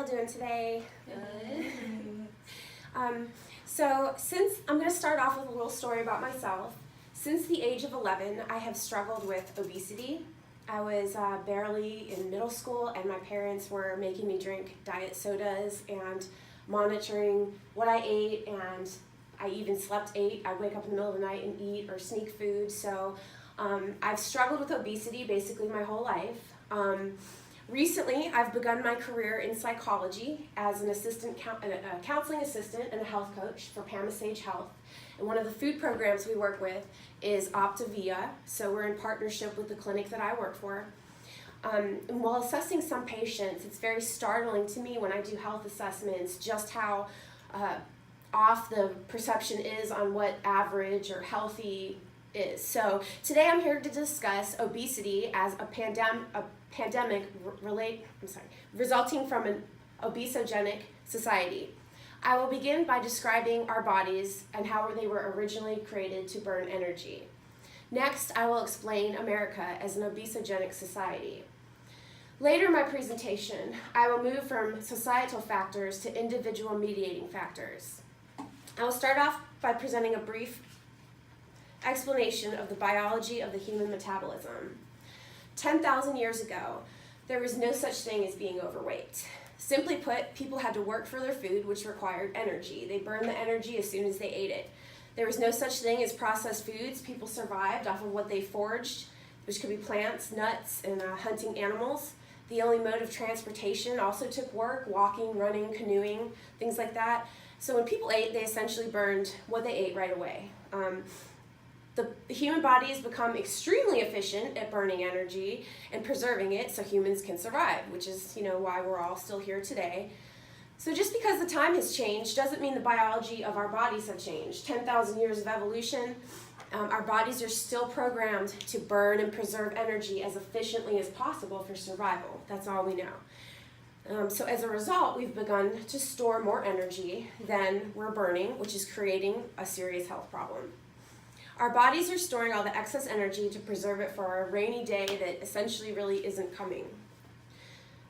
y'all doing today? Good. So since I'm going to start off with a little story about myself. Since the age of 11, I have struggled with obesity. I was barely in middle school, and my parents were making me drink diet sodas and monitoring what I ate, and I even slept 8. I'd wake up in the middle of the night and eat or sneak food. So I've struggled with obesity basically my whole life. Recently, I've begun my career in psychology as an a counseling assistant and a health coach for Palisades Health. And one of the food programs we work with is Optavia, so we're in partnership with the clinic that I work for. And while assessing some patients, it's very startling to me when I do health assessments just how off the perception is on what average or healthy is. So today I'm here to discuss obesity as a pandemic resulting from an obesogenic society. I will begin by describing our bodies and how they were originally created to burn energy. Next, I will explain America as an obesogenic society. Later in my presentation, I will move from societal factors to individual mediating factors. I will start off by presenting a brief explanation of the biology of the human metabolism. 10,000 years ago, there was no such thing as being overweight. Simply put, people had to work for their food, which required energy. They burned the energy as soon as they ate it. There was no such thing as processed foods. People survived off of what they foraged, which could be plants, nuts, and hunting animals. The only mode of transportation also took work: walking, running, canoeing, things like that. So when people ate, they essentially burned what they ate right away. The human body has become extremely efficient at burning energy and preserving it so humans can survive, which is, why we're all still here today. So just because the time has changed doesn't mean the biology of our bodies have changed. 10,000 years of evolution, our bodies are still programmed to burn and preserve energy as efficiently as possible for survival. That's all we know. So as a result, we've begun to store more energy than we're burning, which is creating a serious health problem. Our bodies are storing all the excess energy to preserve it for a rainy day that essentially really isn't coming.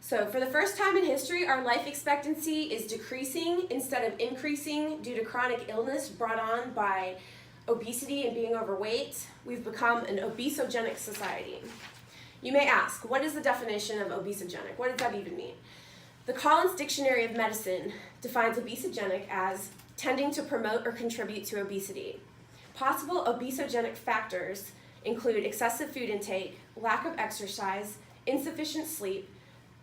So for the first time in history, our life expectancy is decreasing instead of increasing due to chronic illness brought on by obesity and being overweight. We've become an obesogenic society. You may ask, what is the definition of obesogenic? What does that even mean? The Collins Dictionary of Medicine defines obesogenic as tending to promote or contribute to obesity. Possible obesogenic factors include excessive food intake, lack of exercise, insufficient sleep,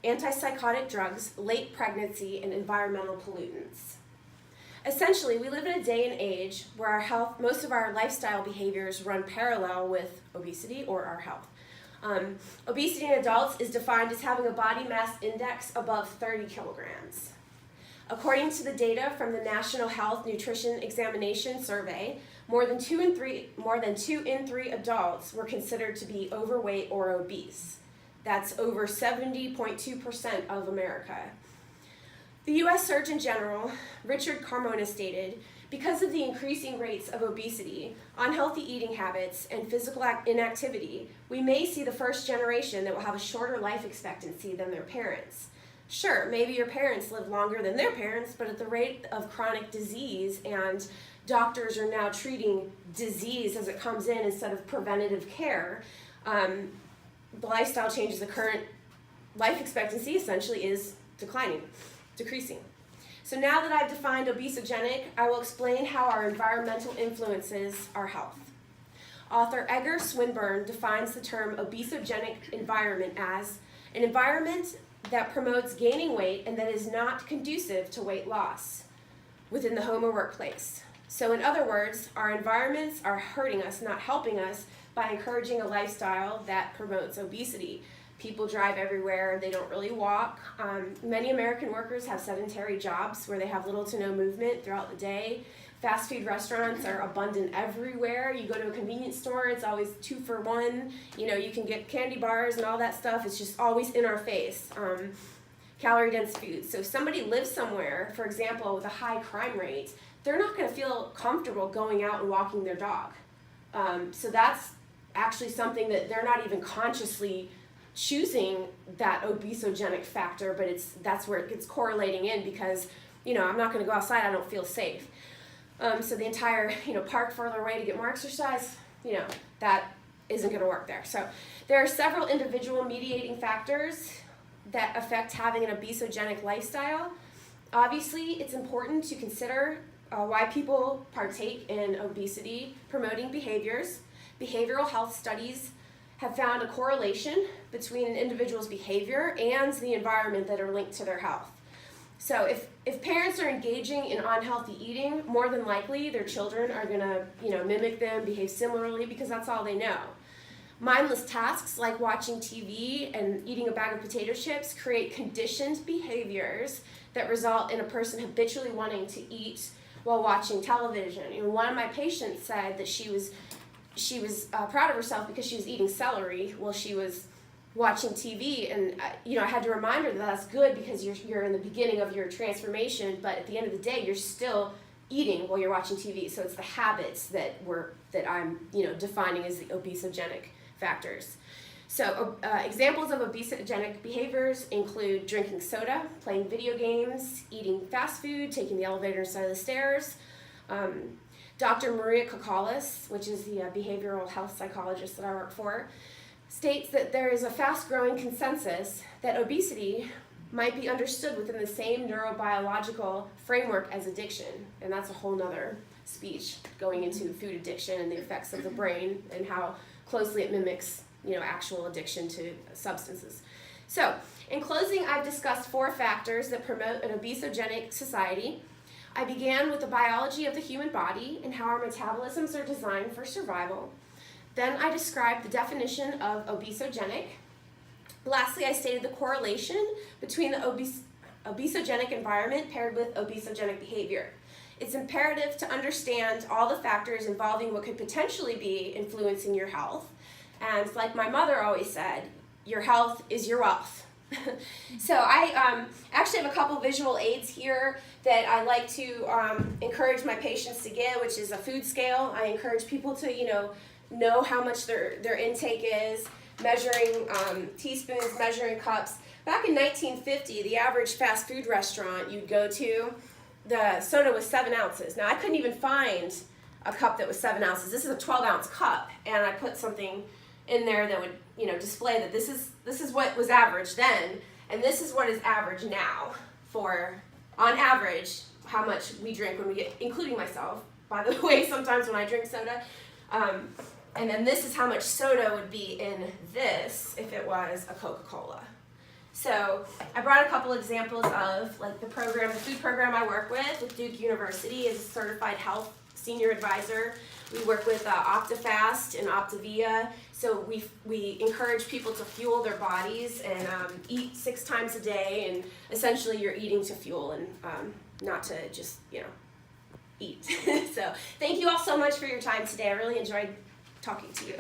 antipsychotic drugs, late pregnancy, and environmental pollutants. Essentially, we live in a day and age where most of our lifestyle behaviors run parallel with obesity or our health. Obesity in adults is defined as having a body mass index above 30 kilograms. According to the data from the National Health Nutrition Examination Survey, more than 2 in 3 adults were considered to be overweight or obese. That's over 70.2% of America. The U.S. Surgeon General, Richard Carmona, stated, because of the increasing rates of obesity, unhealthy eating habits, and physical inactivity, we may see the first generation that will have a shorter life expectancy than their parents. Sure, maybe your parents live longer than their parents, but at the rate of chronic disease, and doctors are now treating disease as it comes in instead of preventative care, the lifestyle changes. The current life expectancy essentially is decreasing. So now that I've defined obesogenic, I will explain how our environmental influences our health. Author Edgar Swinburne defines the term obesogenic environment as an environment that promotes gaining weight and that is not conducive to weight loss within the home or workplace. So in other words, our environments are hurting us, not helping us, by encouraging a lifestyle that promotes obesity. People drive everywhere, they don't really walk. Many American workers have sedentary jobs where they have little to no movement throughout the day. Fast food restaurants are abundant everywhere. You go to a convenience store, it's always 2 for 1. You can get candy bars and all that stuff. It's just always in our face. Calorie-dense foods. So if somebody lives somewhere, for example, with a high crime rate, they're not going to feel comfortable going out and walking their dog. So that's actually something that they're not even consciously choosing that obesogenic factor, but that's where it gets correlating in because, I'm not going to go outside, I don't feel safe. So the entire, park further away to get more exercise, that isn't going to work there. So there are several individual mediating factors that affect having an obesogenic lifestyle. Obviously, it's important to consider why people partake in obesity-promoting behaviors. Behavioral health studies have found a correlation between an individual's behavior and the environment that are linked to their health. So if parents are engaging in unhealthy eating, more than likely their children are going to mimic them, behave similarly, because that's all they know. Mindless tasks like watching TV and eating a bag of potato chips create conditioned behaviors that result in a person habitually wanting to eat while watching television. One of my patients said that she was proud of herself because she was eating celery while she was watching TV, and I had to remind her that that's good because you're in the beginning of your transformation, but at the end of the day you're still eating while you're watching TV. So it's the habits that I'm defining as the obesogenic factors. So examples of obesogenic behaviors include drinking soda, playing video games, eating fast food, taking the elevator instead of the stairs. Dr. Maria Kokalis, which is the behavioral health psychologist that I work for, states that there is a fast-growing consensus that obesity might be understood within the same neurobiological framework as addiction. And that's a whole nother speech going into food addiction and the effects of the brain and how closely it mimics actual addiction to substances. So, in closing, I've discussed 4 factors that promote an obesogenic society. I began with the biology of the human body and how our metabolisms are designed for survival. Then I described the definition of obesogenic. Lastly, I stated the correlation between the obesogenic environment paired with obesogenic behavior. It's imperative to understand all the factors involving what could potentially be influencing your health. And like my mother always said, your health is your wealth. So I actually have a couple visual aids here that I like to encourage my patients to get, which is a food scale. I encourage people to, know how much their intake is, measuring teaspoons, measuring cups. Back in 1950, the average fast food restaurant you'd go to, the soda was 7 ounces. Now, I couldn't even find a cup that was 7 ounces. This is a 12-ounce cup, and I put something in there that would, display that this is what was average then, and this is what is average now for, on average, how much we drink when we get, including myself, by the way, sometimes when I drink soda. And then this is how much soda would be in this if it was a Coca-Cola. So I brought a couple examples of like the food program I work with Duke University as a certified health senior advisor. We work with OptiFast and Optavia. So we encourage people to fuel their bodies and eat 6 times a day, and essentially you're eating to fuel and not to just eat. So thank you all so much for your time today. I really enjoyed talking to you.